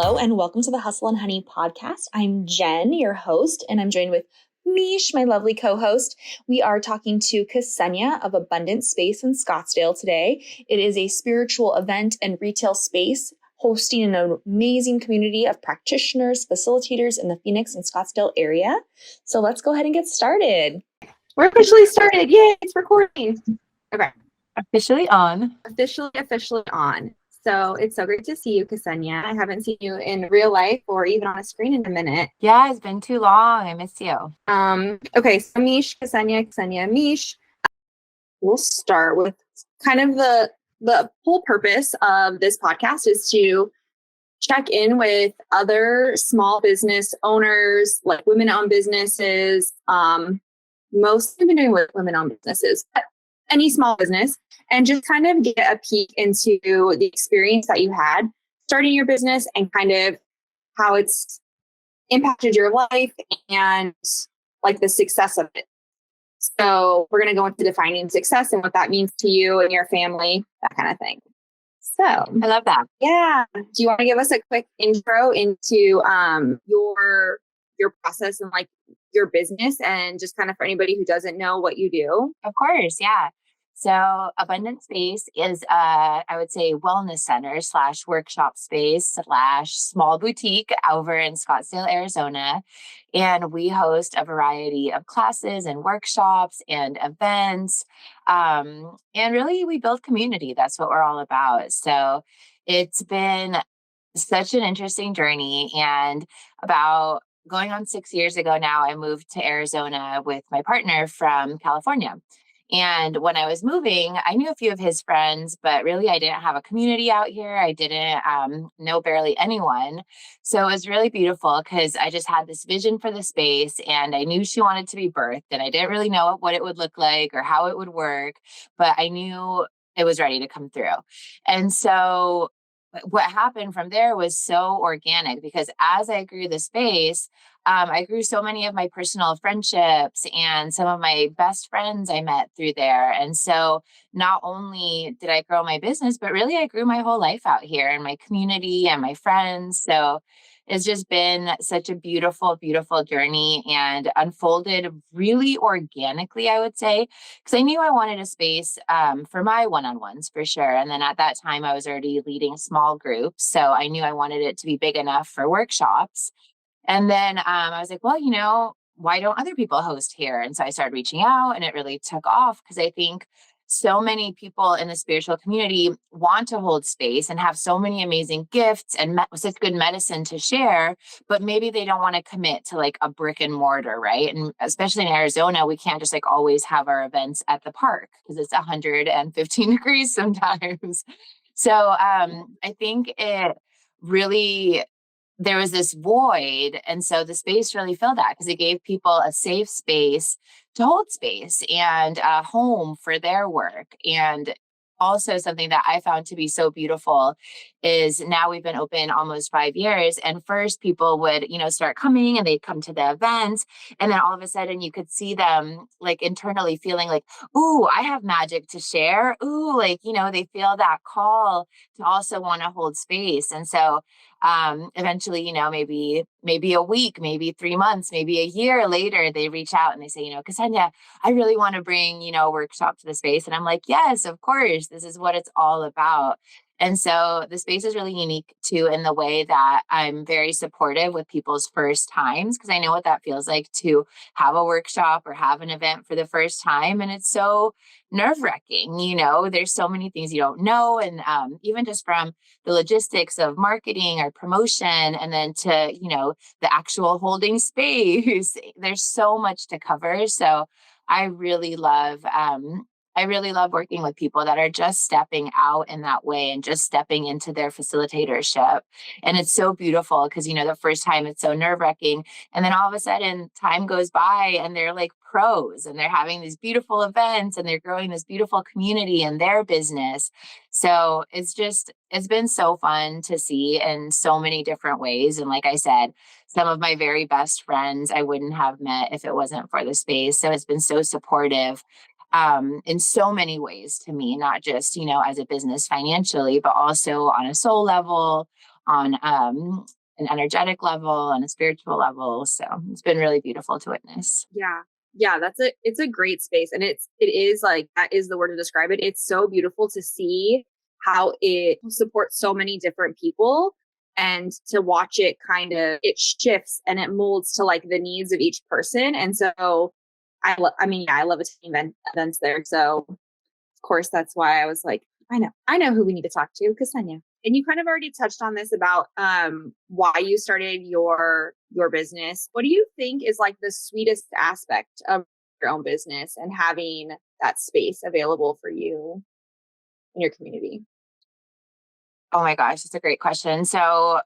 Hello, and welcome to the Hustle and Honey podcast. I'm Jen, your host, and I'm joined with Meesh, my lovely co-host. We are talking to Kseniya of Abundant Space in Scottsdale today. It is a spiritual event and retail space hosting an amazing community of practitioners, facilitators in the Phoenix and Scottsdale area. So let's go ahead and get started. We're officially started. Yay, it's recording. Okay. Officially on. Officially on. So it's so great to see you, Kseniya. I haven't seen you in real life or even on a screen in a minute. Yeah, it's been too long. I miss you. Okay, so Meesh, Kseniya, Meesh. We'll start with kind of the whole purpose of this podcast is to check in with other small business owners, like women-owned businesses. Mostly been doing with women-owned businesses, but any small business, and just kind of get a peek into the experience that you had starting your business and kind of how it's impacted your life and like the success of it. So we're going to go into defining success and what that means to you and your family, that kind of thing. So I love that. Yeah. Do you want to give us a quick intro into your process and like your business and just kind of for anybody who doesn't know what you do? Of course. Yeah. So Abundant Space is, I would say, wellness center / workshop space / small boutique over in Scottsdale, Arizona. And we host a variety of classes and workshops and events. And really, we build community. That's what we're all about. So it's been such an interesting journey. And about going on 6 years ago now, I moved to Arizona with my partner from California. And when I was moving, I knew a few of his friends, but really I didn't have a community out here. I didn't know barely anyone. So it was really beautiful because I just had this vision for the space and I knew she wanted to be birthed and I didn't really know what it would look like or how it would work, but I knew it was ready to come through. And so what happened from there was so organic because as I grew the space, I grew so many of my personal friendships and some of my best friends I met through there. And so not only did I grow my business, but really I grew my whole life out here and my community and my friends. So it's just been such a beautiful, beautiful journey and unfolded really organically, I would say, because I knew I wanted a space for my one-on-ones for sure. And then at that time, I was already leading small groups. So I knew I wanted it to be big enough for workshops. And then I was like, well, why don't other people host here? And so I started reaching out and it really took off because I think so many people in the spiritual community want to hold space and have so many amazing gifts and such good medicine to share, but maybe they don't want to commit to like a brick and mortar, right? And especially in Arizona, we can't just like always have our events at the park because it's 115 degrees sometimes. So I think it really there was this void. And so the space really filled that because it gave people a safe space to hold space and a home for their work. And also something that I found to be so beautiful is now we've been open almost 5 years. And first people would, start coming and they'd come to the events. And then all of a sudden you could see them like internally feeling like, ooh, I have magic to share. Ooh, like, they feel that call to also want to hold space. And so eventually, maybe a week, maybe 3 months, maybe a year later, they reach out and they say, Kseniya, I really want to bring, a workshop to the space. And I'm like, yes, of course, this is what it's all about. And so the space is really unique too, in the way that I'm very supportive with people's first times, because I know what that feels like to have a workshop or have an event for the first time. And it's so nerve-wracking, there's so many things you don't know. And even just from the logistics of marketing or promotion, and then to, the actual holding space, there's so much to cover. So I really love working with people that are just stepping out in that way and just stepping into their facilitatorship. And it's so beautiful because, the first time it's so nerve-wracking. And then all of a sudden time goes by and they're like pros and they're having these beautiful events and they're growing this beautiful community in their business. So it's been so fun to see in so many different ways. And like I said, some of my very best friends I wouldn't have met if it wasn't for the space. So it's been so supportive in so many ways to me, not just, as a business financially, but also on a soul level, on an energetic level and a spiritual level. So it's been really beautiful to witness. Yeah. Yeah, it's a great space. And it is like, that is the word to describe it. It's so beautiful to see how it supports so many different people, and to watch it it shifts and it molds to like the needs of each person. And so I love attending events there. So of course, that's why I was like, I know who we need to talk to, Kseniya. And you kind of already touched on this about why you started your business. What do you think is like the sweetest aspect of your own business and having that space available for you in your community? Oh my gosh, that's a great question. So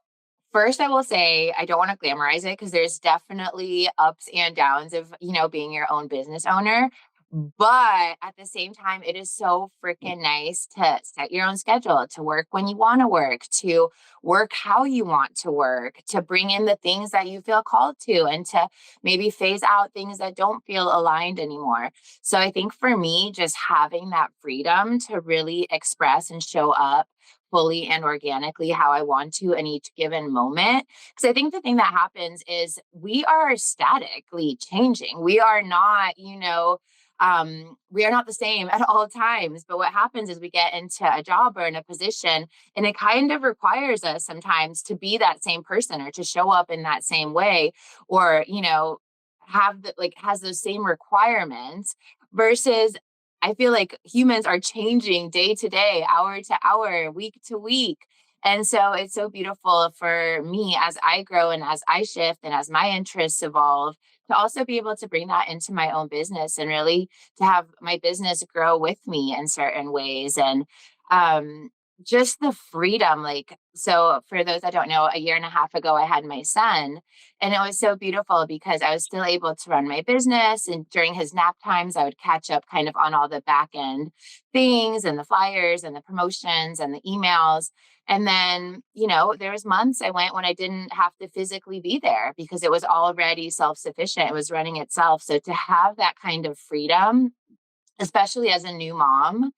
first, I will say I don't want to glamorize it because there's definitely ups and downs of, being your own business owner. But at the same time, it is so freaking nice to set your own schedule, to work when you want to work, to work how you want to work, to bring in the things that you feel called to, and to maybe phase out things that don't feel aligned anymore. So I think for me, just having that freedom to really express and show up fully and organically how I want to in each given moment. Because I think the thing that happens is we are statically changing. We are not, we are not the same at all times. But what happens is we get into a job or in a position, and it kind of requires us sometimes to be that same person or to show up in that same way, or, has those same requirements versus I feel like humans are changing day to day, hour to hour, week to week. And so it's so beautiful for me as I grow and as I shift and as my interests evolve to also be able to bring that into my own business and really to have my business grow with me in certain ways. And just the freedom, so for those that don't know, a year and a half ago, I had my son, and it was so beautiful because I was still able to run my business. And during his nap times, I would catch up kind of on all the back end things and the flyers and the promotions and the emails. And then, there was months I went when I didn't have to physically be there because it was already self-sufficient. It was running itself. So to have that kind of freedom, especially as a new mom,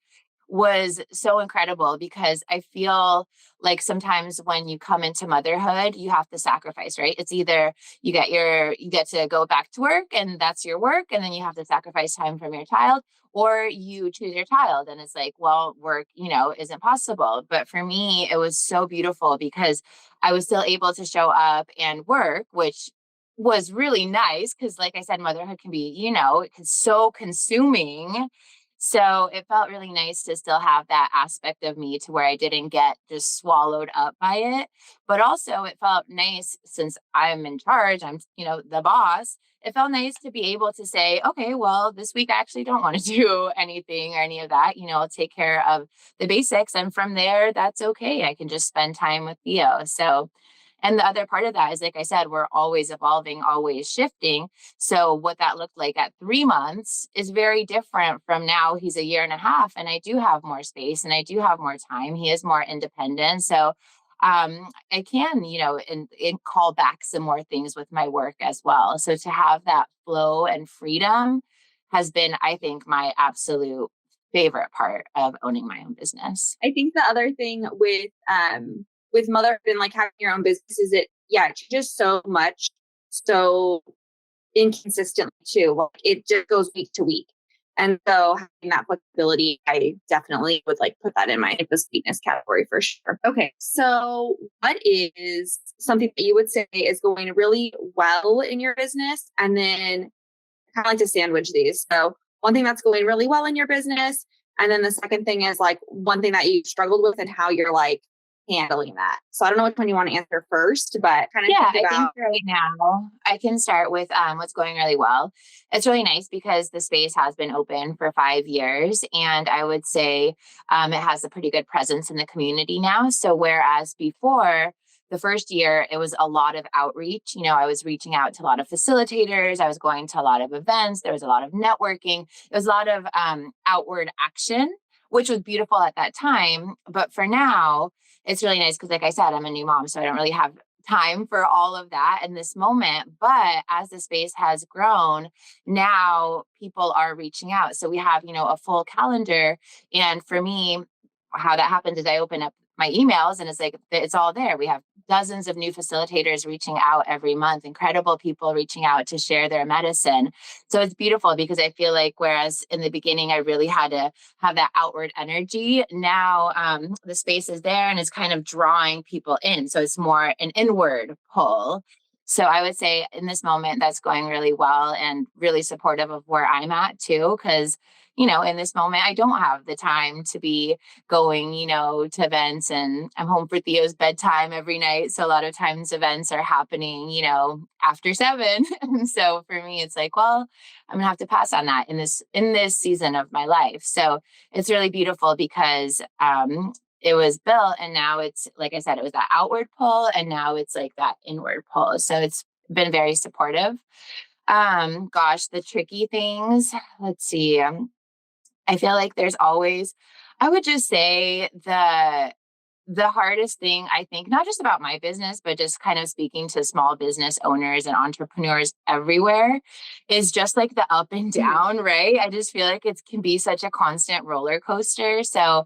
was so incredible because I feel like sometimes when you come into motherhood, you have to sacrifice, right? It's either you get to go back to work and that's your work, and then you have to sacrifice time from your child, or you choose your child. And it's like, well, work, isn't possible. But for me, it was so beautiful because I was still able to show up and work, which was really nice because like I said, motherhood can be, it's so consuming. So it felt really nice to still have that aspect of me to where I didn't get just swallowed up by it. But also it felt nice since I'm in charge, I'm, the boss. It felt nice to be able to say, okay, well, this week I actually don't want to do anything or any of that. I'll take care of the basics. And from there, that's okay. I can just spend time with Theo. So, and the other part of that is, like I said, we're always evolving, always shifting. So what that looked like at 3 months is very different from now. He's a year and a half, and I do have more space and I do have more time. He is more independent. So I can, and call back some more things with my work as well. So to have that flow and freedom has been, I think, my absolute favorite part of owning my own business. I think the other thing with motherhood and like having your own business is it changes so much, so inconsistently too. Like it just goes week to week. And so having that flexibility, I definitely would like put that in my the sweetness category for sure. Okay. So what is something that you would say is going really well in your business? And then kind of like to sandwich these. So one thing that's going really well in your business. And then the second thing is like one thing that you struggled with and how you're like handling that. So I don't know which one you want to answer first, but kind of I think about. think right now I can start with what's going really well. It's really nice because the space has been open for 5 years, and I would say it has a pretty good presence in the community now. So whereas before the first year, it was a lot of outreach. I was reaching out to a lot of facilitators. I was going to a lot of events. There was a lot of networking. There was a lot of outward action, which was beautiful at that time. But for now, it's really nice because, like I said, I'm a new mom, so I don't really have time for all of that in this moment. But as the space has grown, now people are reaching out. So we have, a full calendar. And for me, how that happens is I open up my emails and it's like, it's all there. We have dozens of new facilitators reaching out every month, incredible people reaching out to share their medicine. So it's beautiful because I feel like, whereas in the beginning, I really had to have that outward energy. Now the space is there and it's kind of drawing people in. So it's more an inward pull. So I would say in this moment, that's going really well and really supportive of where I'm at too. Cause, in this moment, I don't have the time to be going, to events, and I'm home for Theo's bedtime every night. So a lot of times events are happening, after 7. And so for me, it's like, well, I'm gonna have to pass on that in this season of my life. So it's really beautiful because it was built and now it's, like I said, it was that outward pull and now it's like that inward pull. So it's been very supportive. The tricky things, let's see. I feel like there's always, I would just say the hardest thing, I think, not just about my business, but just kind of speaking to small business owners and entrepreneurs everywhere, is just like the up and down, right? I just feel like it can be such a constant roller coaster. So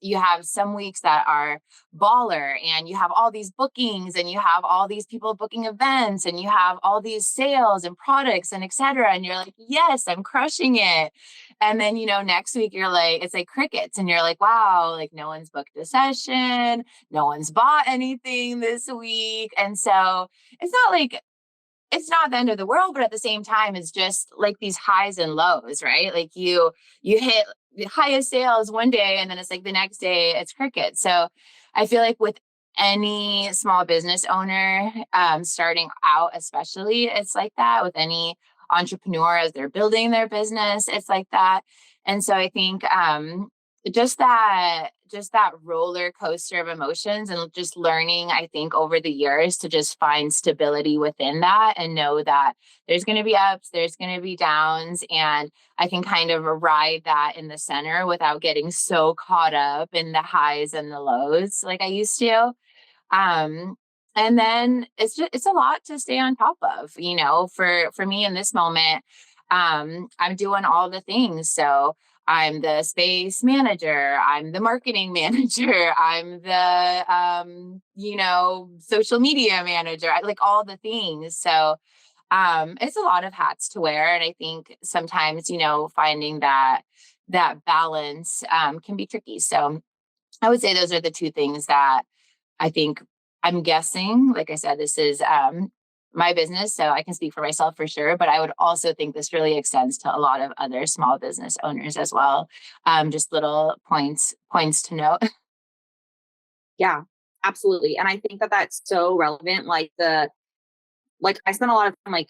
you have some weeks that are baller and you have all these bookings and you have all these people booking events and you have all these sales and products and et cetera. And you're like, yes, I'm crushing it. And then, next week you're like, it's like crickets and you're like, wow, like no one's booked a session. No one's bought anything this week. And so it's not the end of the world, but at the same time, it's just like these highs and lows, right? Like you hit the highest sales one day and then it's like the next day it's crickets. So I feel like with any small business owner starting out, especially, it's like that. With any entrepreneur as they're building their business, it's like that. And so I think just that roller coaster of emotions and just learning, I think, over the years to just find stability within that and know that there's going to be ups, there's going to be downs, and I can kind of ride that in the center without getting so caught up in the highs and the lows like I used to. And then it's a lot to stay on top of, for me in this moment. I'm doing all the things. So I'm the space manager, I'm the marketing manager, I'm the, social media manager, I like all the things. So it's a lot of hats to wear. And I think sometimes, finding that balance can be tricky. So I would say those are the two things that I think, I'm guessing, like I said, this is my business, so I can speak for myself for sure, but I would also think this really extends to a lot of other small business owners as well. Just little points to note. Yeah, absolutely. And I think that that's so relevant. I spent a lot of time like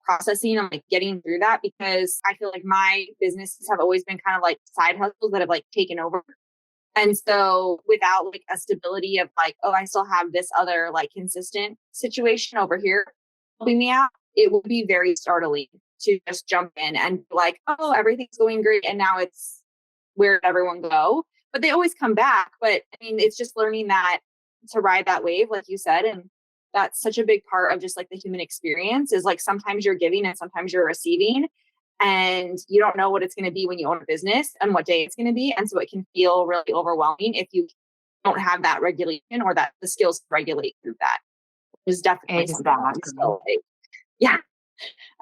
processing and like getting through that, because I feel like my businesses have always been kind of like side hustles that have like taken over. And so without like a stability of like, oh, I still have this other like consistent situation over here helping me out, it would be very startling to just jump in and be like, oh, everything's going great. And now it's, where did everyone go? But they always come back. But I mean, it's just learning that to ride that wave, like you said. And that's such a big part of just like the human experience, is like sometimes you're giving and sometimes you're receiving. And you don't know what it's going to be when you own a business and what day it's going to be. And so it can feel really overwhelming if you don't have that regulation or that the skills to regulate through that, which is definitely something I'm still like, yeah.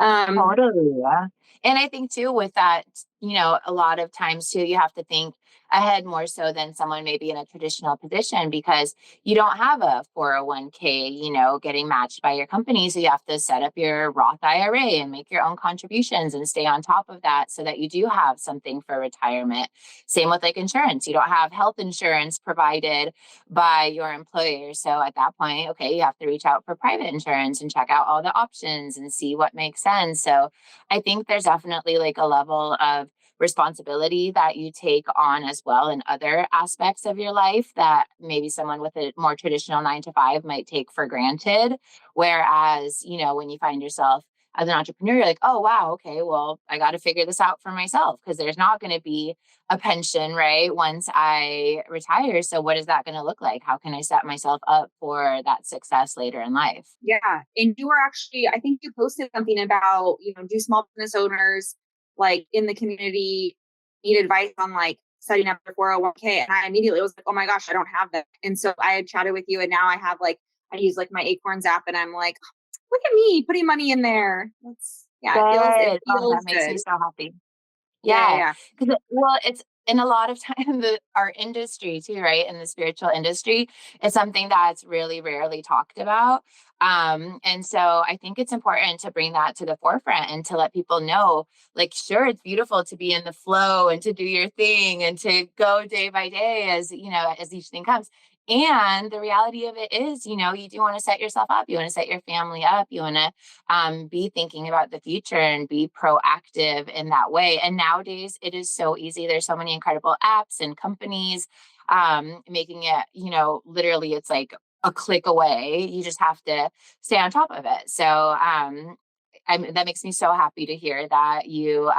Totally. Yeah. And I think too, with that, a lot of times too, you have to think ahead more so than someone maybe in a traditional position, because you don't have a 401k, getting matched by your company. So you have to set up your Roth IRA and make your own contributions and stay on top of that so that you do have something for retirement. Same with like insurance. You don't have health insurance provided by your employer. So at that point, okay, you have to reach out for private insurance and check out all the options and see what makes sense. So I think there's definitely like a level of responsibility that you take on as well in other aspects of your life that maybe someone with a more traditional 9 to 5 might take for granted. Whereas, when you find yourself as an entrepreneur, you're like, oh, wow, okay, well, I got to figure this out for myself, because there's not going to be a pension, right, once I retire. So what is that going to look like? How can I set myself up for that success later in life? Yeah. And you were actually, I think you posted something about, do small business owners like in the community need advice on like setting up a 401k, and I immediately was like, oh my gosh, I don't have that. And so I had chatted with you, and now I have like, I use like my Acorns app, and I'm like, look at me putting money in there. That's, yeah, it Good. Oh, feels that makes good. me so happy. Yeah, Yeah. yeah, Because, well, it's in a lot of time, our industry too, right? In the spiritual industry, it's something that's really rarely talked about. And so I think it's important to bring that to the forefront and to let people know, like, sure, it's beautiful to be in the flow and to do your thing and to go day by day as, as each thing comes. And the reality of it is, you do want to set yourself up. You want to set your family up. You want to be thinking about the future and be proactive in that way. And nowadays it is so easy. There's so many incredible apps and companies making it, literally it's like a click away. You just have to stay on top of it. So that makes me so happy to hear that you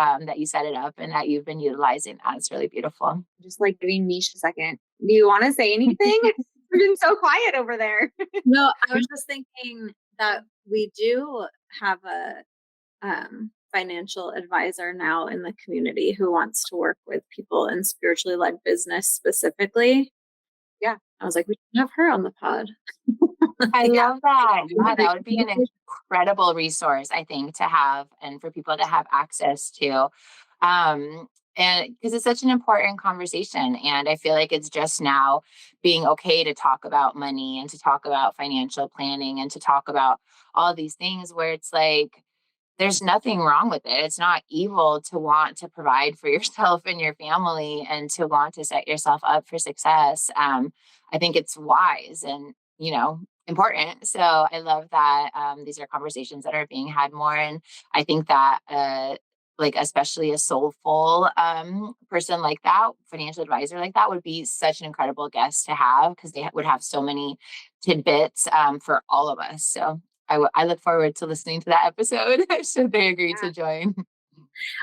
set it up and that you've been utilizing that. It's really beautiful. just like giving Mish a second. Do you want to say anything? You've been so quiet over there. No, I was just thinking that we do have a financial advisor now in the community who wants to work with people in spiritually led business specifically. Yeah. I was like, we should have her on the pod. I love that. Yeah, that would be an incredible resource, I think, to have and for people to have access to. And because it's such an important conversation. And I feel like it's just now being okay to talk about money and to talk about financial planning and to talk about all these things where it's like, there's nothing wrong with it. It's not evil to want to provide for yourself and your family and to want to set yourself up for success. I think it's wise and, important. So I love that these are conversations that are being had more. And I think that, like, especially a soulful person like that, financial advisor like that would be such an incredible guest to have because they would have so many tidbits for all of us. So I look forward to listening to that episode should they agree to join.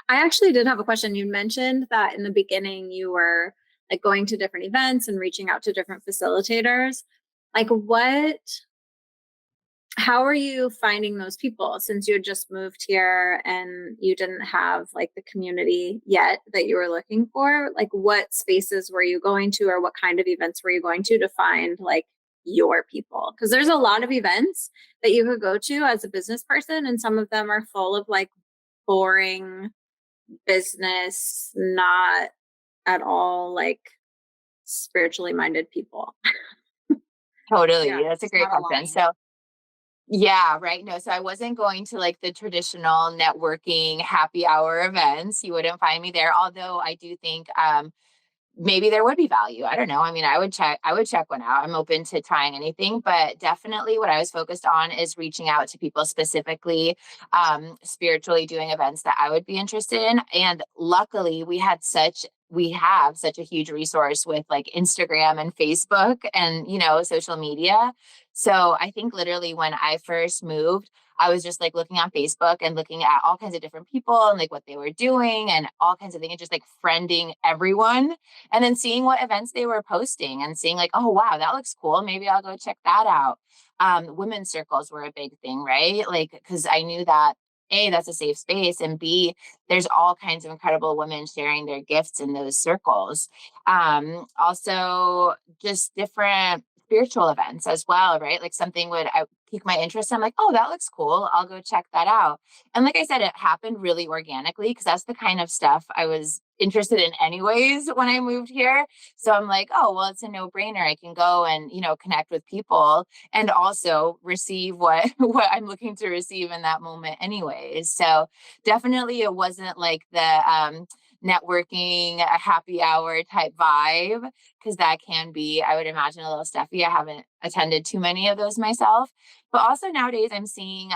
I actually did have a question. You mentioned that in the beginning you were like going to different events and reaching out to different facilitators. Like how are you finding those people since you had just moved here and you didn't have like the community yet that you were looking for? Like what spaces were you going to or what kind of events were you going to find like your people? Because there's a lot of events that you could go to as a business person and some of them are full of like boring business, not at all like spiritually minded people. Totally. Yeah, That's a it's great not question. aligned. So yeah, right. No, so I wasn't going to like the traditional networking happy hour events. You wouldn't find me there. Although I do think maybe there would be value. I don't know. I mean, I would check one out. I'm open to trying anything, but definitely what I was focused on is reaching out to people specifically, spiritually doing events that I would be interested in. And luckily we have such a huge resource with like Instagram and Facebook and, social media. So I think literally when I first moved, I was just like looking on Facebook and looking at all kinds of different people and like what they were doing and all kinds of things, and just like friending everyone and then seeing what events they were posting and seeing like, oh, wow, that looks cool. Maybe I'll go check that out. Women's circles were a big thing, right? Like, because I knew that A, that's a safe space. And B, there's all kinds of incredible women sharing their gifts in those circles. Also, just different spiritual events as well, right? Like something would pique my interest. I'm like, oh, that looks cool. I'll go check that out. And like I said, it happened really organically because that's the kind of stuff I was interested in anyways when I moved here. So I'm like, oh, well, it's a no-brainer. I can go and, connect with people and also receive what I'm looking to receive in that moment anyways. So definitely it wasn't like the networking, a happy hour type vibe, because that can be, I would imagine, a little stuffy. I haven't attended too many of those myself, but also nowadays I'm seeing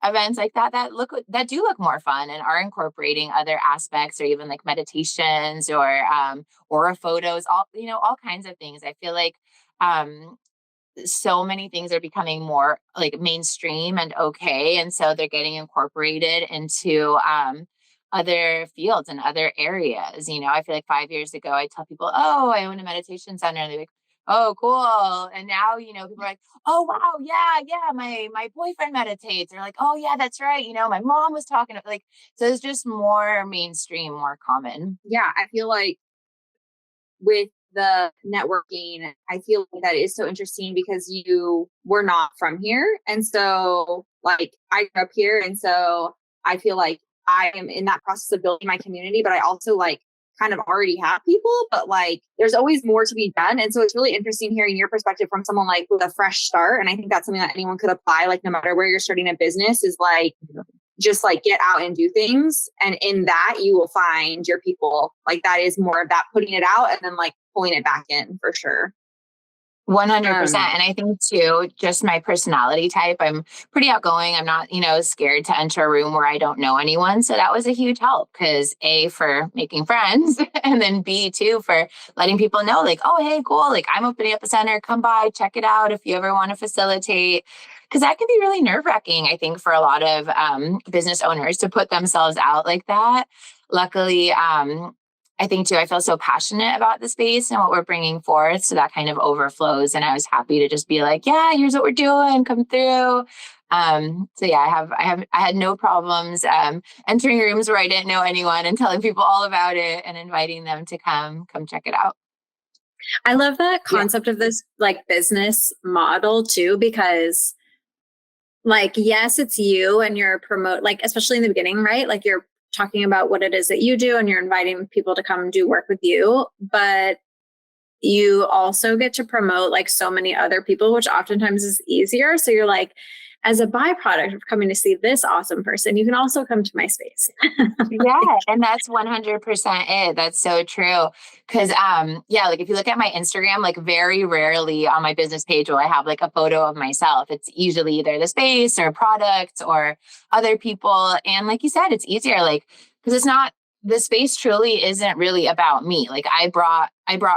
events like that do look more fun and are incorporating other aspects or even like meditations or aura photos, all kinds of things. I feel like so many things are becoming more like mainstream and okay, and so they're getting incorporated into other fields and other areas. I feel like 5 years ago I tell people, oh, I own a meditation center, and they're like, oh, cool. And now, people are like, oh, wow, yeah, my boyfriend meditates. They're like, oh yeah, that's right, my mom was talking like, so it's just more mainstream, more common. Yeah, I feel like with the networking, I feel like that is so interesting because you were not from here. And so like I grew up here. And so I feel like I am in that process of building my community, but I also like kind of already have people, but like there's always more to be done. And so it's really interesting hearing your perspective from someone like with a fresh start. And I think that's something that anyone could apply, like no matter where you're starting a business, is like just like get out and do things. And in that you will find your people. Like that is more of that putting it out and then like pulling it back in for sure. 100%. And I think too, just my personality type, I'm pretty outgoing. I'm not, scared to enter a room where I don't know anyone. So that was a huge help because A, for making friends, and then B, too, for letting people know like, oh, hey, cool. Like I'm opening up a center, come by, check it out if you ever want to facilitate. Because that can be really nerve-wracking, I think, for a lot of business owners to put themselves out like that. Luckily, I think too, I feel so passionate about the space and what we're bringing forth. So that kind of overflows. And I was happy to just be like, yeah, here's what we're doing. Come through. So yeah, I had no problems entering rooms where I didn't know anyone and telling people all about it and inviting them to come check it out. I love that concept of this like business model too, because like, yes, it's you and you're like, especially in the beginning, right? Like you're talking about what it is that you do and you're inviting people to come do work with you, but you also get to promote like so many other people, which oftentimes is easier. So you're like, as a byproduct of coming to see this awesome person, you can also come to my space. Yeah. And that's 100% it. That's so true. Cause, like if you look at my Instagram, like very rarely on my business page will I have like a photo of myself. It's usually either the space or product or other people. And like you said, it's easier, like, cause it's not, the space truly isn't really about me. Like I brought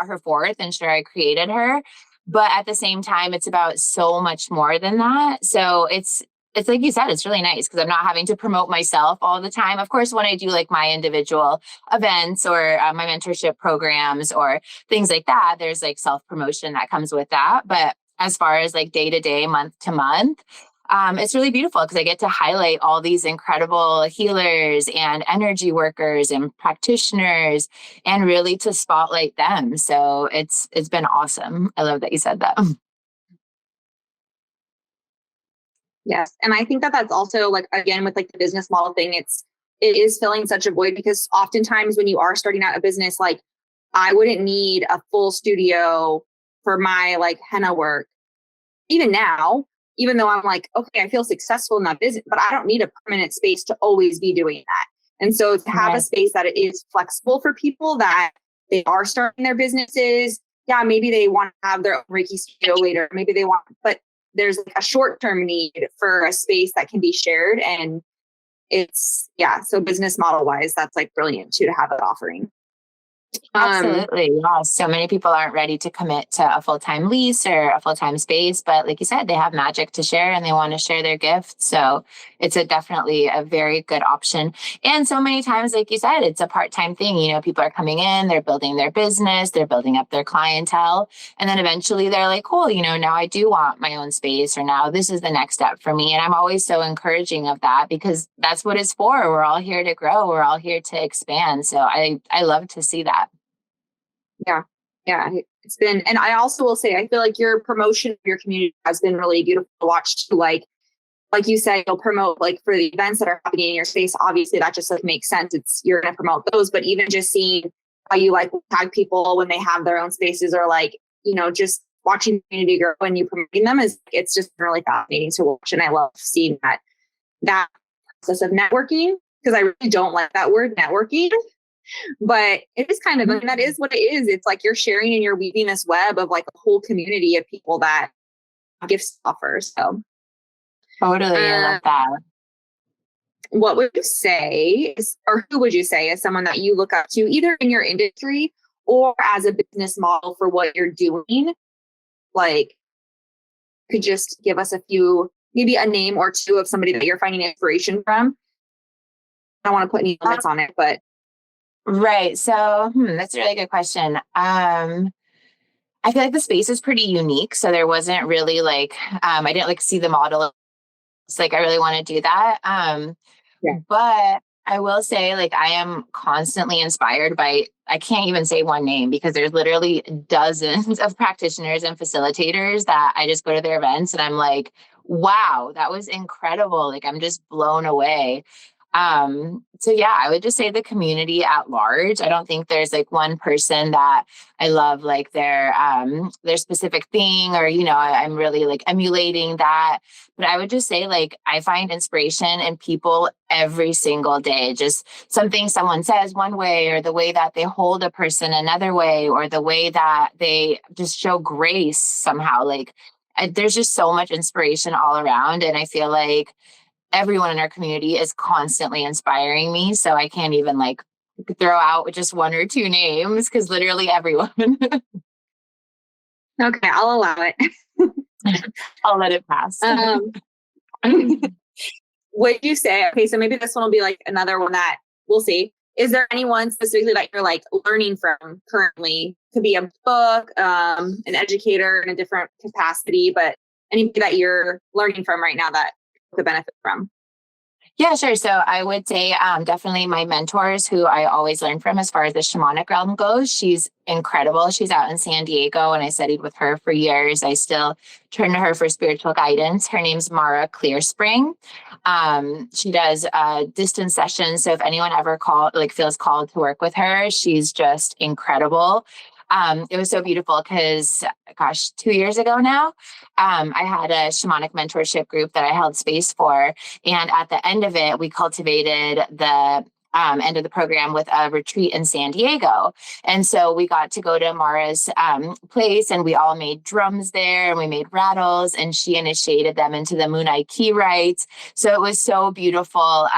her forth and sure, I created her. But at the same time, it's about so much more than that. So it's like you said, it's really nice because I'm not having to promote myself all the time. Of course, when I do like my individual events or my mentorship programs or things like that, there's like self-promotion that comes with that. But as far as like day to day, month to month, it's really beautiful because I get to highlight all these incredible healers and energy workers and practitioners and really to spotlight them. So it's been awesome. I love that you said that. Yes. And I think that that's also like, again, with like the business model thing, it is filling such a void because oftentimes when you are starting out a business, like I wouldn't need a full studio for my like henna work. Even now, even though I'm like, okay, I feel successful in that business, but I don't need a permanent space to always be doing that. And so to have a space that is flexible for people that they are starting their businesses. Yeah, maybe they want to have their own Reiki studio later. Maybe they want, but there's like a short-term need for a space that can be shared. And it's, so business model wise, that's like brilliant too, to have that offering. Absolutely. Yeah. So many people aren't ready to commit to a full-time lease or a full-time space, but like you said, they have magic to share and they want to share their gifts. So it's definitely a very good option. And so many times, like you said, it's a part-time thing. People are coming in, they're building their business, they're building up their clientele. And then eventually they're like, cool, now I do want my own space, or now this is the next step for me. And I'm always so encouraging of that because that's what it's for. We're all here to grow. We're all here to expand. So I love to see that. Yeah. It's been, and I also will say, I feel like your promotion of your community has been really beautiful to watch too. Like you said, you'll promote like for the events that are happening in your space. Obviously that just like makes sense. You're going to promote those, but even just seeing how you like tag people when they have their own spaces or like, just watching the community grow and you promoting them it's just really fascinating to watch. And I love seeing that process of networking because I really don't like that word networking. But it is kind of, I mean, that is what it is. It's like you're sharing and you're weaving this web of like a whole community of people that gifts offer. So totally, I love that. What would you say or who would you say is someone that you look up to either in your industry or as a business model for what you're doing? Like, could just give us a few, maybe a name or two of somebody that you're finding inspiration from. I don't want to put any limits on it, but. Right. So that's a really good question. I feel like the space is pretty unique. So there wasn't really like, I didn't like see the model. It's like, I really want to do that. But I will say like, I am constantly inspired by I can't even say one name because there's literally dozens of practitioners and facilitators that I just go to their events and I'm like, wow, that was incredible. Like I'm just blown away. So yeah, I would just say the community at large. I don't think there's like one person that I love like their specific thing or, I'm really like emulating that. But I would just say like, I find inspiration in people every single day. Just something someone says one way or the way that they hold a person another way or the way that they just show grace somehow. Like there's just so much inspiration all around. And I feel like everyone in our community is constantly inspiring me. So I can't even like throw out just one or two names because literally everyone. Okay, I'll allow it. I'll let it pass. Would you say, okay, so maybe this one will be like another one that we'll see. Is there anyone specifically that you're like learning from currently? Could be a book, an educator in a different capacity, but anybody that you're learning from right now that could benefit from? Yeah, sure. So I would say definitely my mentors who I always learn from as far as the shamanic realm goes. She's incredible. She's out in San Diego and I studied with her for years. I still turn to her for spiritual guidance. Her name's Mara Clearspring. She does distance sessions. So if anyone ever feels called to work with her, she's just incredible. It was so beautiful because, 2 years ago now, I had a shamanic mentorship group that I held space for. And at the end of it, we cultivated the end of the program with a retreat in San Diego. And so we got to go to Mara's place and we all made drums there and we made rattles and she initiated them into the Moonai key rites. So it was so beautiful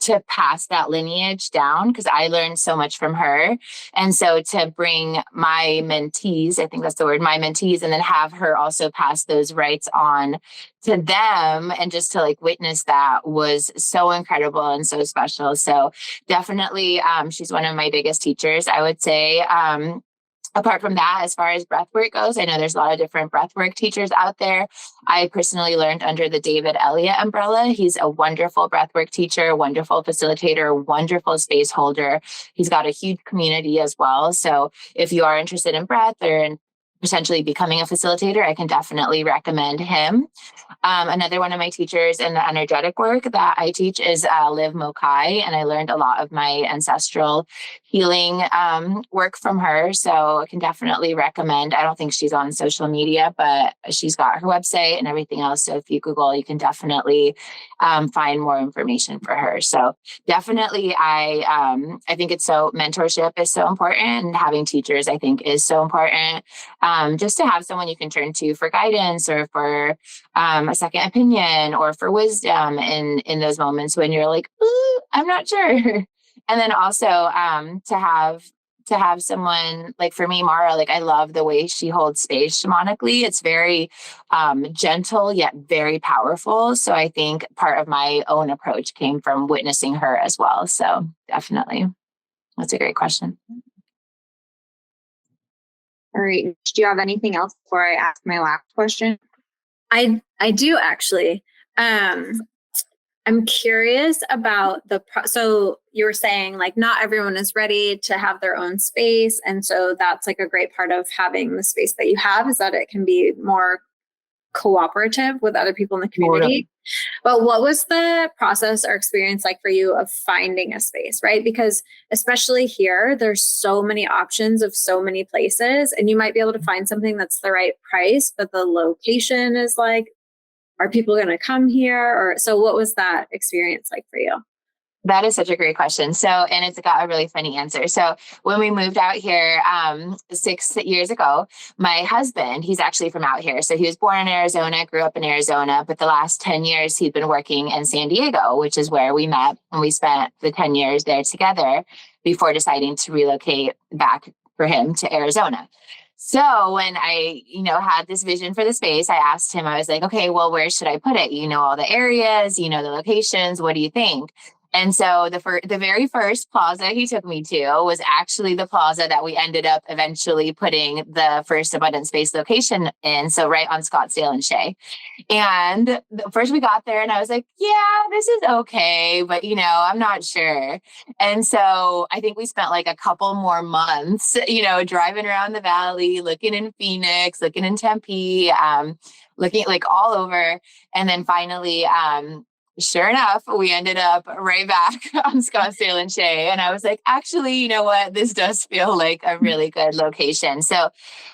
to pass that lineage down because I learned so much from her. And so to bring my mentees, I think that's the word, my mentees, and then have her also pass those rites on to them and just to like witness that was so incredible and so special. So definitely she's one of my biggest teachers, I would say. Apart from that, as far as breathwork goes, I know there's a lot of different breathwork teachers out there. I personally learned under the David Elliott umbrella. He's a wonderful breathwork teacher, wonderful facilitator, wonderful space holder. He's got a huge community as well. So if you are interested in breath or in potentially becoming a facilitator, I can definitely recommend him. Another one of my teachers in the energetic work that I teach is Liv Mochai, and I learned a lot of my ancestral healing work from her. So I can definitely recommend. I don't think she's on social media, but she's got her website and everything else. So if you Google, you can definitely find more information for her. So definitely, I think mentorship is so important, and having teachers I think is so important. Just to have someone you can turn to for guidance or for a second opinion or for wisdom in those moments when you're like, ooh, I'm not sure. And then also to have someone like, for me, Mara, like I love the way she holds space shamanically. It's very gentle yet very powerful. So I think part of my own approach came from witnessing her as well. So definitely, that's a great question. All right. Do you have anything else before I ask my last question? I do actually. I'm curious about so you were saying like not everyone is ready to have their own space. And so that's like a great part of having the space that you have is that it can be more cooperative with other people in the community. But what was the process or experience like for you of finding a space, right? Because especially here, there's so many options of so many places, and you might be able to find something that's the right price, but the location is like, are people going to come here? Or so what was that experience like for you? That is such a great question. So, and it's got a really funny answer. So when we moved out here 6 years ago, my husband, he's actually from out here. So he was born in Arizona, grew up in Arizona, but the last 10 years he'd been working in San Diego, which is where we met. And we spent the 10 years there together before deciding to relocate back for him to Arizona. So when I, had this vision for the space, I asked him, I was like, okay, well, where should I put it? All the areas, the locations, what do you think? And so the very first plaza he took me to was actually the plaza that we ended up eventually putting the first Abundant Space location in. So right on Scottsdale and Shea. And first we got there and I was like, yeah, this is okay, but I'm not sure. And so I think we spent like a couple more months, driving around the valley, looking in Phoenix, looking in Tempe, looking like all over. And then finally, sure enough, we ended up right back on Scottsdale and Shea. And I was like, actually, you know what? This does feel like a really good location. So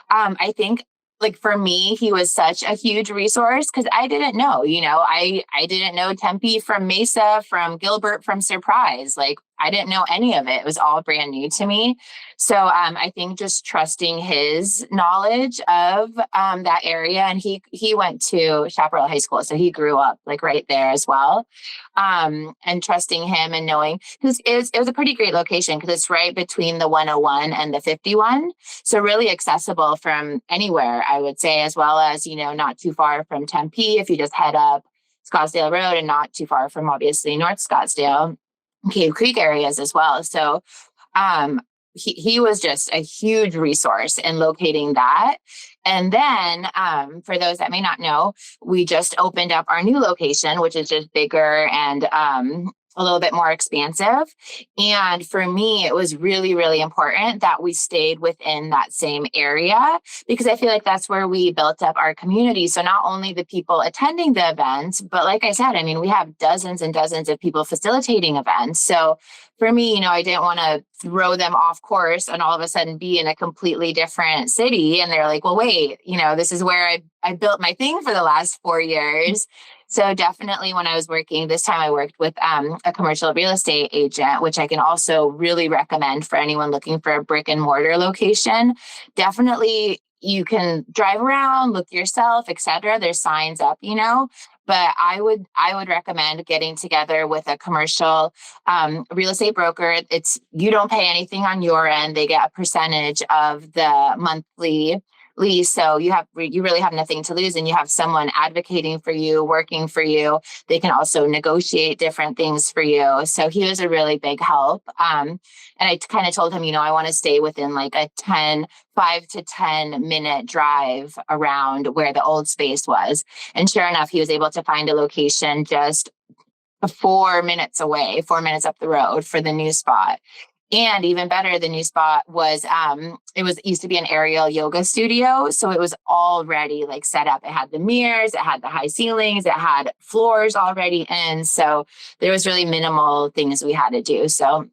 I think like for me, he was such a huge resource because I didn't know, I didn't know Tempe from Mesa, from Gilbert, from Surprise. Like I didn't know any of it. It was all brand new to me. So I think just trusting his knowledge of that area, and he went to Chaparral High School, so he grew up like right there as well. And trusting him and knowing, because it was a pretty great location because it's right between the 101 and the 51. So really accessible from anywhere, I would say, as well as, not too far from Tempe if you just head up Scottsdale Road, and not too far from obviously North Scottsdale, Cave Creek areas as well. So he was just a huge resource in locating that. And then for those that may not know, we just opened up our new location, which is just bigger and a little bit more expansive. And for me, it was really, really important that we stayed within that same area, because I feel like that's where we built up our community. So not only the people attending the events, but like I said, I mean, we have dozens and dozens of people facilitating events. So for me, I didn't want to throw them off course and all of a sudden be in a completely different city. And they're like, well, wait, this is where I built my thing for the last 4 years. So definitely when I was working, this time I worked with a commercial real estate agent, which I can also really recommend for anyone looking for a brick and mortar location. Definitely you can drive around, look yourself, etc. There's signs up, but I would recommend getting together with a commercial real estate broker. You don't pay anything on your end. They get a percentage of the monthly lease. So you really have nothing to lose, and you have someone advocating for you, working for you. They can also negotiate different things for you. So he was a really big help. And I kind of told him, I want to stay within like a 5 to 10 minute drive around where the old space was. And sure enough, he was able to find a location just 4 minutes away, 4 minutes up the road for the new spot. And even better, the new spot was, used to be an aerial yoga studio. So it was already like set up. It had the mirrors, it had the high ceilings, it had floors already in. So there was really minimal things we had to do. So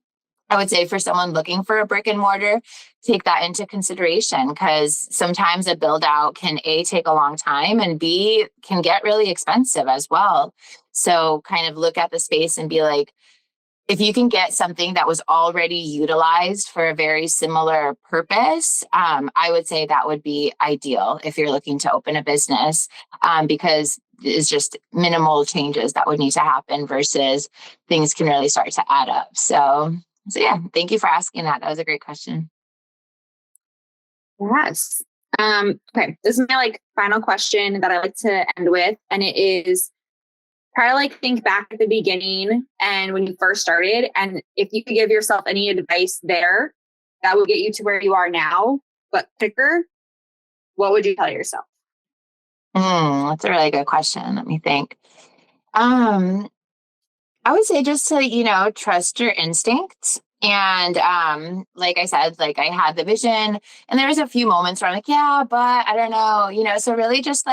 I would say for someone looking for a brick and mortar, take that into consideration, because sometimes a build out can A, take a long time, and B, can get really expensive as well. So kind of look at the space and be like, if you can get something that was already utilized for a very similar purpose, I would say that would be ideal if you're looking to open a business, because it's just minimal changes that would need to happen versus things can really start to add up. So yeah, thank you for asking that. That was a great question. Yes. Okay. This is my final question that I like to end with. And it is, try to think back at the beginning and when you first started. And if you could give yourself any advice there that would get you to where you are now, but quicker, what would you tell yourself? That's a really good question. Let me think. I would say just to, trust your instincts. And like I said, I had the vision, and there was a few moments where I'm like, yeah, but I don't know, so really just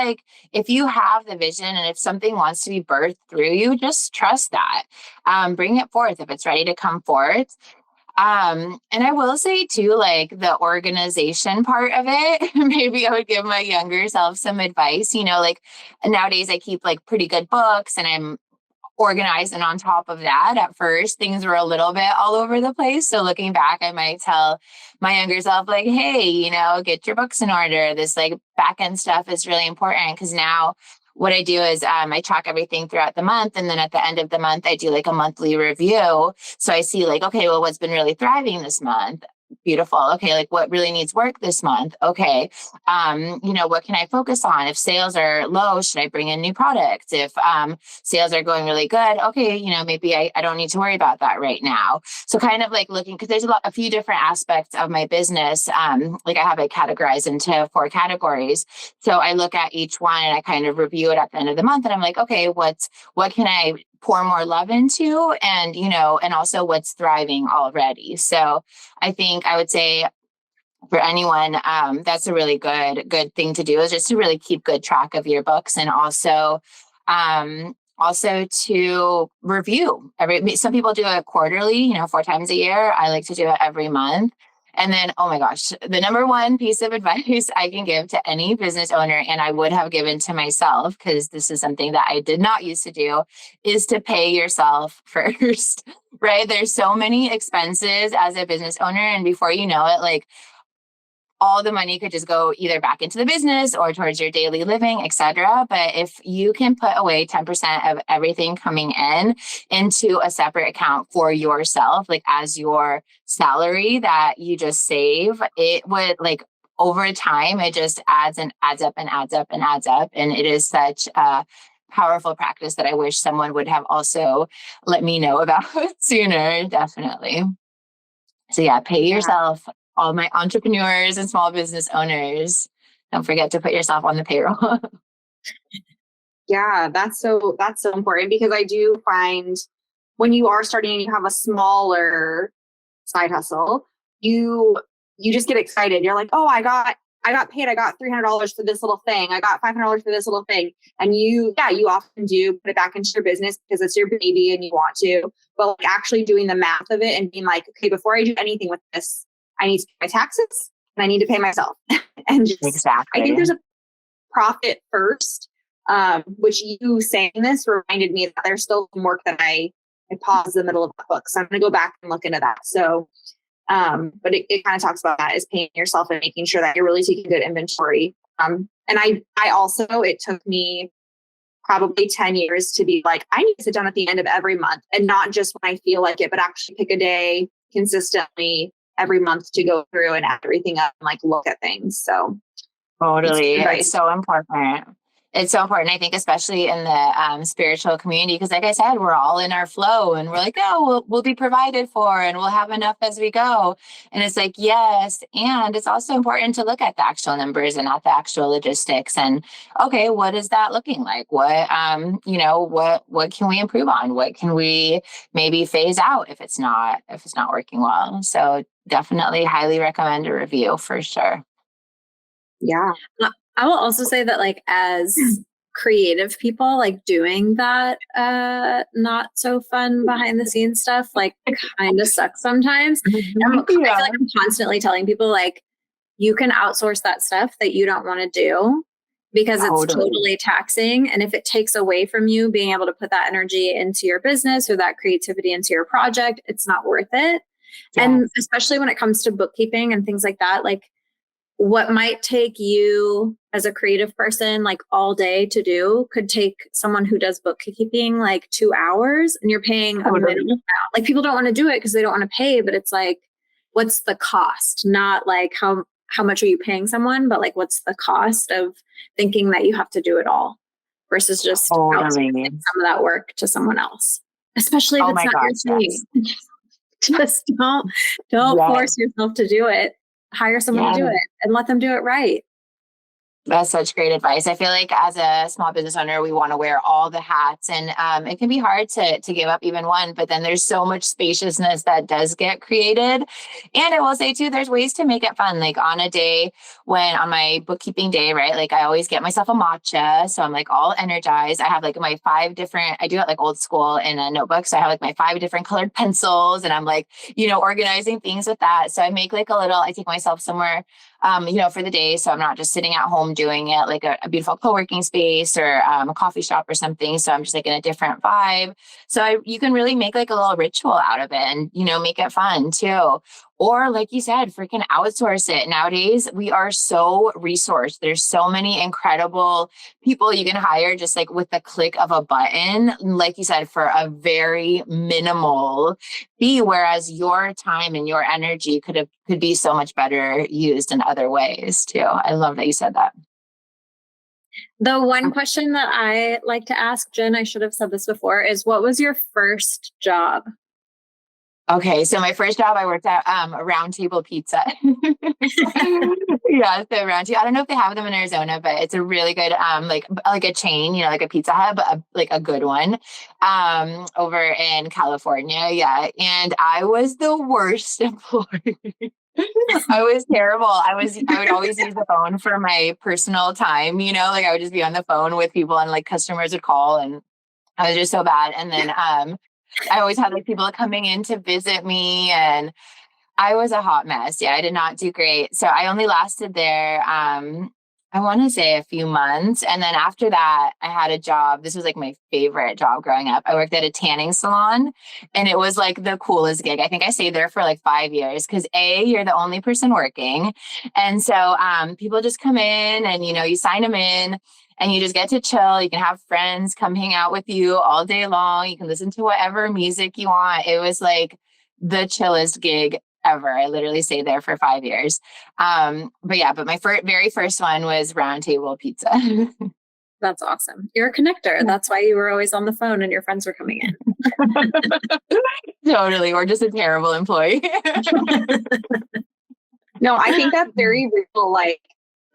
if you have the vision and if something wants to be birthed through you, just trust that. Bring it forth if it's ready to come forth. And I will say too, the organization part of it, maybe I would give my younger self some advice, nowadays I keep pretty good books and I'm organized. And on top of that, at first, things were a little bit all over the place. So looking back, I might tell my younger self, hey, get your books in order. This back end stuff is really important, because now what I do is I track everything throughout the month. And then at the end of the month, I do a monthly review. So I see okay, well, what's been really thriving this month? beautiful. Okay, like what really needs work this month? Okay, what can I focus on? If sales are low, should I bring in new products? If sales are going really good, okay, maybe I don't need to worry about that right now. So kind of like looking, because there's a few different aspects of my business. Like I have it categorized into 4 categories. So I look at each one and I kind of review it at the end of the month, and I'm like, okay, what can I pour more love into, and and also what's thriving already. So I think I would say for anyone, that's a really good thing to do, is just to really keep good track of your books, and also to review some people do it quarterly, 4 times a year. I like to do it every month. And then, oh my gosh, the number one piece of advice I can give to any business owner, and I would have given to myself, because this is something that I did not used to do, is to pay yourself first, right? There's so many expenses as a business owner. And before you know it, like all the money could just go either back into the business or towards your daily living, etc. But if you can put away 10% of everything coming in into a separate account for yourself, like as your salary that you just save, it would, like, over time, it just adds and adds up and adds up and adds up. And it is such a powerful practice that I wish someone would have also let me know about sooner. Definitely. So yeah, pay yourself. All my entrepreneurs and small business owners, don't forget to put yourself on the payroll. Yeah, that's so important, because I do find when you are starting and you have a smaller side hustle, you just get excited. You're like, oh, I got paid. I got $300 for this little thing. I got $500 for this little thing. And you often do put it back into your business because it's your baby and you want to. But like actually doing the math of it and being like, okay, before I do anything with this, I need to pay my taxes and I need to pay myself. And just, exactly. I think there's a profit first, which you saying this reminded me that there's still some work that I paused in the middle of the book. So I'm going to go back and look into that. So, but it kind of talks about that, is paying yourself and making sure that you're really taking good inventory. And I also, it took me probably 10 years to be like, I need to sit down at the end of every month, and not just when I feel like it, but actually pick a day consistently every month to go through and add everything up and like look at things. So totally. It's so important. It's so important. I think especially in the spiritual community, because like I said, we're all in our flow and we're like, oh, we'll be provided for and we'll have enough as we go. And it's like, yes. And it's also important to look at the actual numbers and not the actual logistics. And okay, what is that looking like? What, what can we improve on? What can we maybe phase out if it's not working well? So definitely highly recommend a review for sure. Yeah. I will also say that, like, as creative people, like doing that not so fun behind the scenes stuff, like, kind of sucks sometimes. I feel like I'm constantly telling people, like, you can outsource that stuff that you don't want to do, because it's totally taxing. And if it takes away from you being able to put that energy into your business or that creativity into your project, it's not worth it. Yes. And especially when it comes to bookkeeping and things like that, like, what might take you as a creative person like all day to do could take someone who does bookkeeping like 2 hours, and you're paying a minimum amount. Like, people don't want to do it because they don't want to pay, but it's like, what's the cost? Not like how much are you paying someone, but like, what's the cost of thinking that you have to do it all versus just outsourcing some of that work to someone else, especially if it's not your thing. Just don't force yourself to do it. Hire someone to do it and let them do it right. That's such great advice. I feel like as a small business owner, we want to wear all the hats, and it can be hard to give up even one, but then there's so much spaciousness that does get created. And I will say too, there's ways to make it fun. Like on my bookkeeping day, right? Like I always get myself a matcha. So I'm like all energized. I have like my 5 different, I do it like old school in a notebook. So I have like my 5 different colored pencils, and I'm like, organizing things with that. So I make like I take myself somewhere for the day. So I'm not just sitting at home doing it, like a beautiful co-working space or a coffee shop or something. So I'm just like in a different vibe. So you can really make like a little ritual out of it and, make it fun too. Or like you said, freaking outsource it. Nowadays, we are so resourced. There's so many incredible people you can hire just like with the click of a button, like you said, for a very minimal fee, whereas your time and your energy could be so much better used in other ways too. I love that you said that. The one question that I like to ask, Jen, I should have said this before, is what was your first job? Okay, so my first job, I worked at a Round Table Pizza. Yeah, so Round Table. I don't know if they have them in Arizona, but it's a really good like a chain, you know, like a Pizza Hut, but like a good one over in California. Yeah, and I was the worst employee. I was terrible. I would always use the phone for my personal time, you know, like I would just be on the phone with people and like customers would call and I was just so bad. And then I always had like people coming in to visit me and I was a hot mess. Yeah, I did not do great. So I only lasted there, I want to say a few months. And then after that, I had a job. This was like my favorite job growing up. I worked at a tanning salon and it was like the coolest gig. I think I stayed there for like 5 years because you're the only person working. And so people just come in and, you know, you sign them in. And you just get to chill. You can have friends come hang out with you all day long. You can listen to whatever music you want. It was like the chillest gig ever. I literally stayed there for 5 years. But my very first one was Round Table Pizza. That's awesome. You're a connector. That's why you were always on the phone and your friends were coming in. Totally. Or just a terrible employee. No, I think that's very real. Like,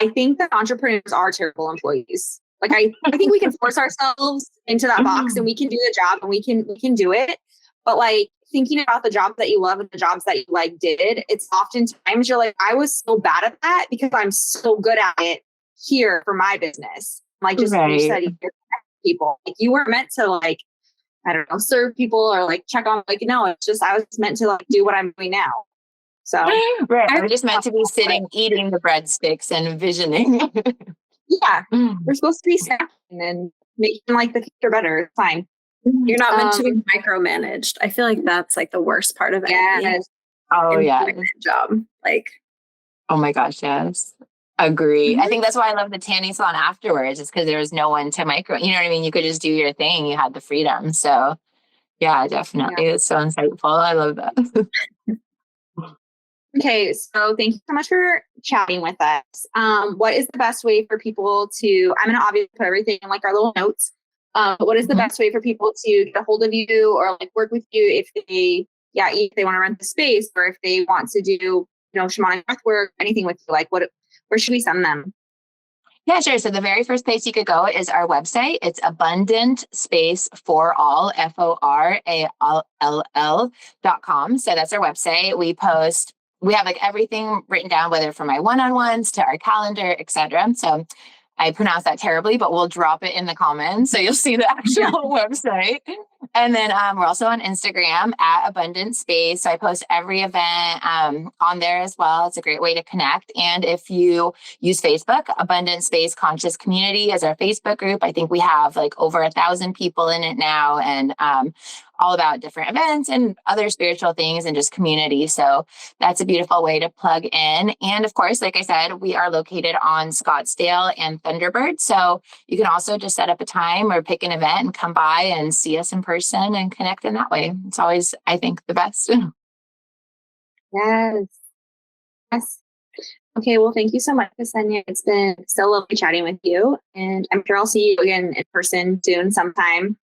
I think that entrepreneurs are terrible employees. Like, I think we can force ourselves into that box and we can do the job and we can do it. But like thinking about the jobs that you love and the jobs that you like did, it's oftentimes you're like, I was so bad at that because I'm so good at it here for my business. Like just Right. you said, you people, like you were meant to like, I don't know, serve people or like check on, like, no, it's just, I was meant to like do what I'm doing now. So right. I'm just meant to be sitting, eating the breadsticks and visioning. yeah, we're supposed to be snacking and making like the future better. It's fine. You're not meant to be micromanaged. I feel like that's like the worst part of any employment job. Like, oh my gosh, yes. Agree. I think that's why I love the tanning salon afterwards. It's because there was no one to you know what I mean? You could just do your thing. You had the freedom. So yeah, definitely. It's so insightful. I love that. Okay, so thank you so much for chatting with us. What is the best way for people to, I'm going to obviously put everything in like our little notes, but what is the best way for people to get a hold of you or like work with you if they want to rent the space or if they want to do, you know, shamanic breathwork, anything with you, like where should we send them? Yeah, sure. So the very first place you could go is our website. It's Abundant Space for All, FORALL.com. So that's our website. We have like everything written down, whether from my one-on-ones to our calendar, etc. So I pronounce that terribly, but we'll drop it in the comments. So you'll see the actual website. And then we're also on Instagram at Abundant Space. So I post every event on there as well. It's a great way to connect. And if you use Facebook, Abundant Space Conscious Community is our Facebook group. I think we have like over 1,000 people in it now and all about different events and other spiritual things and just community. So that's a beautiful way to plug in. And of course, like I said, we are located on Scottsdale and Thunderbird. So you can also just set up a time or pick an event and come by and see us in person and connect in that way. It's always, I think, the best. Yes. Okay, well, thank you so much, Kseniya. It's been so lovely chatting with you. And I'm sure I'll see you again in person soon sometime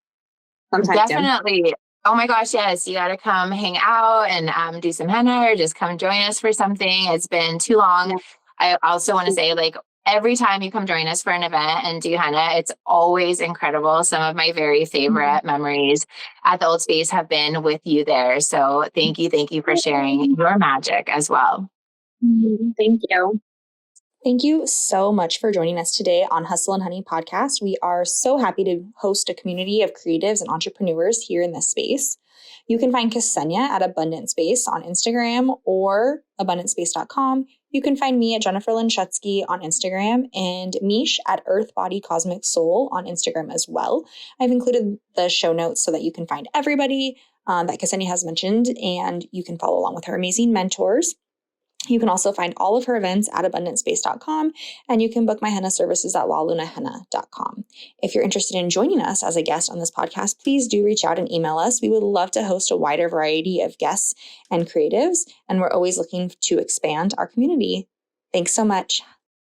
Definitely. Soon. Oh my gosh, yes. You got to come hang out and do some henna or just come join us for something. It's been too long. Yeah. I also want to say, like, every time you come join us for an event and do henna, it's always incredible. Some of my very favorite memories at the old space have been with you there. So thank you for sharing your magic as well. Thank you. Thank you so much for joining us today on Hustle and Honey podcast. We are so happy to host a community of creatives and entrepreneurs here in this space. You can find Kseniya at Abundant Space on Instagram or abundantspace.com. You can find me at Jennifer Linshutsky on Instagram and Meesh at Earth Body Cosmic Soul on Instagram as well. I've included the show notes so that you can find everybody that Kseniya has mentioned, and you can follow along with her amazing mentors. You can also find all of her events at abundantspace.com, and you can book my henna services at lalunahenna.com. If you're interested in joining us as a guest on this podcast, please do reach out and email us. We would love to host a wider variety of guests and creatives, and we're always looking to expand our community. Thanks so much.